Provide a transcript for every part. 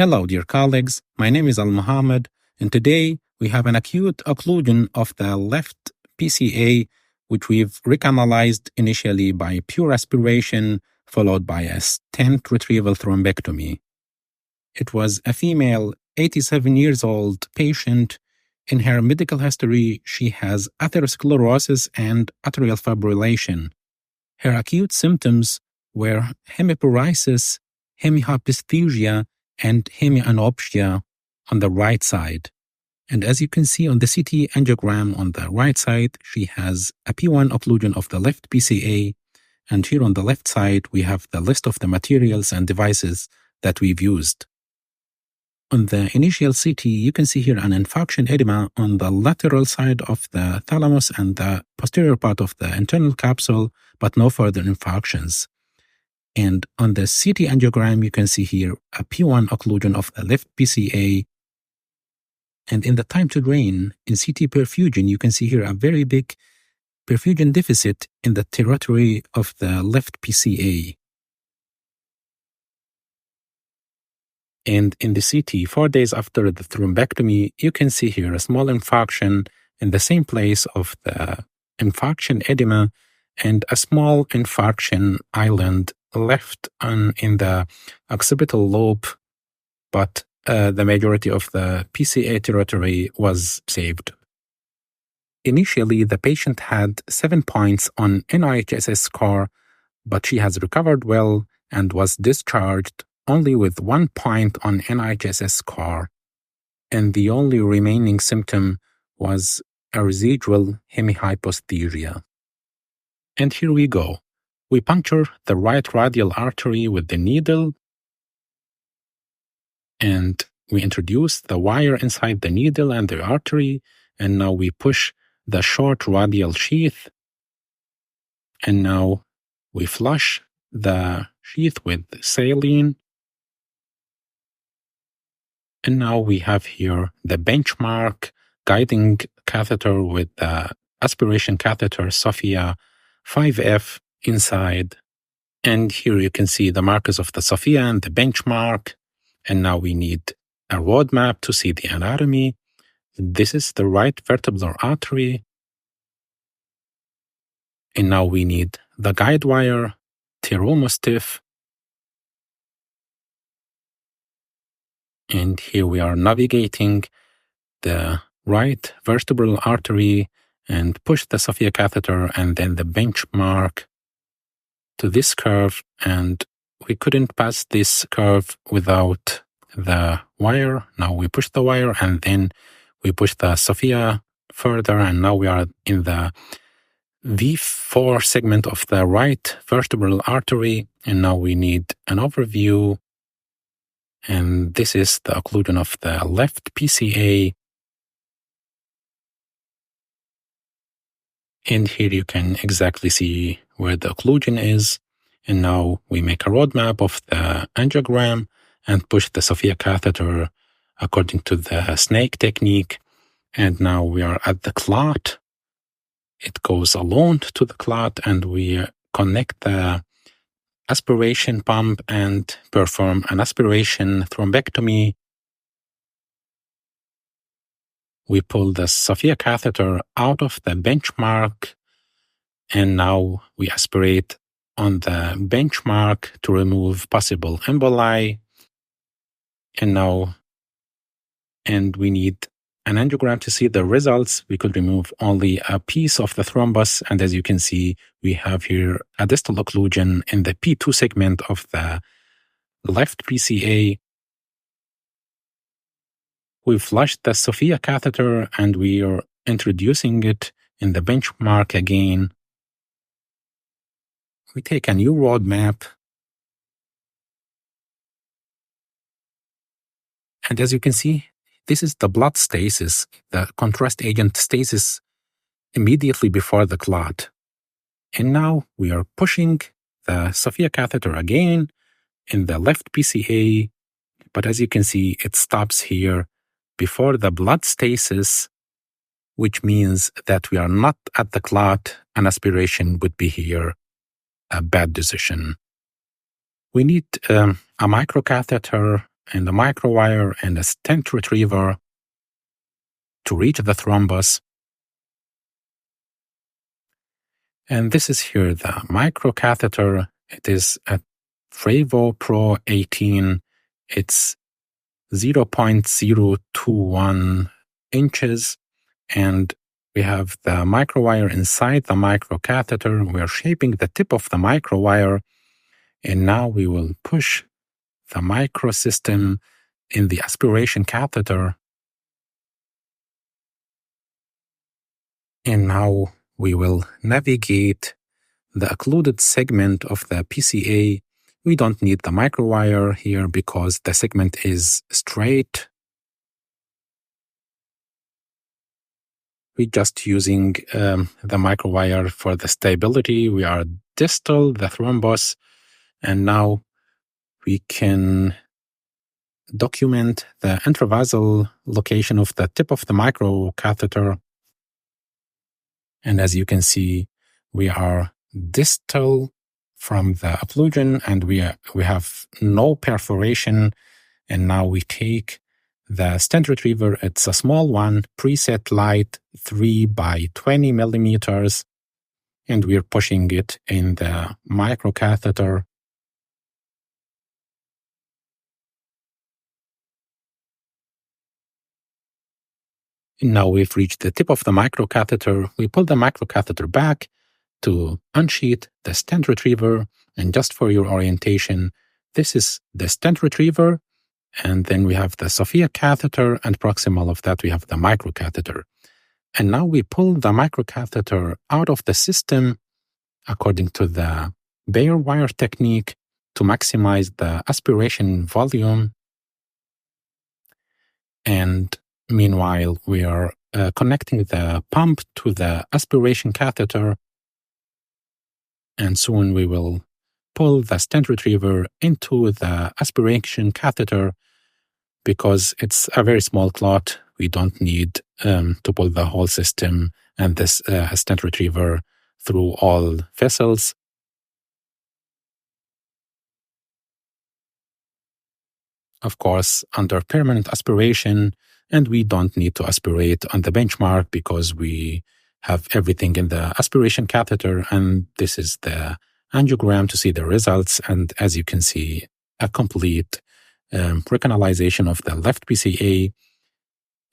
Hello, dear colleagues. My name is Al-Muhammad, and today we have an acute occlusion of the left PCA, which we've recanalized initially by pure aspiration, followed by a stent retrieval thrombectomy. It was a female, 87 years old patient. In her medical history, she has atherosclerosis and atrial fibrillation. Her acute symptoms were hemiparesis, hemihyposthesia, and hemianopsia on the right side. And as you can see on the CT angiogram on the right side, she has a P1 occlusion of the left PCA. And here on the left side, we have the list of the materials and devices that we've used. On the initial CT, you can see here an infarction edema on the lateral side of the thalamus and the posterior part of the internal capsule, but no further infarctions. And on the CT angiogram, you can see here a P1 occlusion of the left PCA. And in the time to drain in CT perfusion, you can see here a very big perfusion deficit in the territory of the left PCA. And in the CT, 4 days after the thrombectomy, you can see here a small infarction in the same place of the infarction edema and a small infarction island left in the occipital lobe, but the majority of the PCA territory was saved. Initially, the patient had 7 points on NIHSS score, but she has recovered well and was discharged only with 1 point on NIHSS score, and the only remaining symptom was a residual hemihyposthesia. And here we go. We puncture the right radial artery with the needle, and we introduce the wire inside the needle and the artery, and now we push the short radial sheath, and now we flush the sheath with saline. And now we have here the benchmark guiding catheter with the aspiration catheter Sophia 5F inside. And here you can see the markers of the Sophia and the benchmark. And now we need a roadmap to see the anatomy. This is the right vertebral artery. And now we need the guide wire, pteromostiff. And here we are navigating the right vertebral artery and push the Sophia catheter and then the benchmark to this curve. And we couldn't pass this curve without the wire. Now we push the wire and then we push the Sophia further. And now we are in the V4 segment of the right vertebral artery. And now we need an overview. And this is the occlusion of the left PCA. And here you can exactly see where the occlusion is. And now we make a roadmap of the angiogram and push the Sophia catheter according to the snake technique. And now we are at the clot. It goes alone to the clot, and we connect the aspiration pump and perform an aspiration thrombectomy. We pull the Sophia catheter out of the benchmark, and now we aspirate on the benchmark to remove possible emboli. And we need an angiogram to see the results. We could remove only a piece of the thrombus, and as you can see, we have here a distal occlusion in the P2 segment of the left PCA. We flushed the Sophia catheter and we are introducing it in the benchmark again. We take a new roadmap. And as you can see, this is the blood stasis, the contrast agent stasis immediately before the clot. And now we are pushing the Sophia catheter again in the left PCA, but as you can see, it stops here before the blood stasis, which means that we are not at the clot, and aspiration would be here a bad decision. We need a microcatheter and a microwire and a stent retriever to reach the thrombus. And this is here the microcatheter. It is a Frevo Pro 18. It's 0.021 inches, and we have the microwire inside the microcatheter. We are shaping the tip of the microwire, and now we will push the microsystem in the aspiration catheter. And now we will navigate the occluded segment of the PCA. We don't need the microwire here because the segment is straight. We're just using the microwire for the stability. We are distal the thrombus, and now we can document the intravasal location of the tip of the microcatheter. And as you can see, we are distal from the occlusion, and we have no perforation. And now we take the stent retriever. It's a small one, preset light, 3 by 20 millimeters, and we're pushing it in the microcatheter. Now we've reached the tip of the microcatheter. We pull the microcatheter back to unsheath the stent retriever. And just for your orientation, this is the stent retriever. And then we have the Sophia catheter, and proximal of that, we have the microcatheter. And now we pull the microcatheter out of the system according to the bare wire technique to maximize the aspiration volume. And meanwhile, we are connecting the pump to the aspiration catheter. And soon we will pull the stent retriever into the aspiration catheter. Because it's a very small clot, we don't need to pull the whole system and this stent retriever through all vessels. Of course, under permanent aspiration, and we don't need to aspirate on the benchmark because we have everything in the aspiration catheter, and this is the angiogram to see the results. And as you can see, a complete recanalization of the left PCA,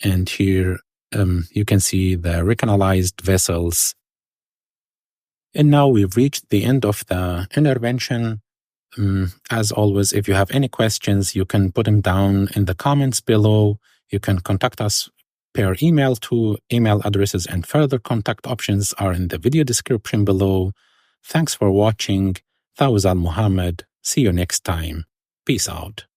and here you can see the recanalized vessels. And now we've reached the end of the intervention. As always, if you have any questions, you can put them down in the comments below. You can contact us per email to email addresses, and further contact options are in the video description below. Thanks for watching. That was Al Muhammad. See you next time. Peace out.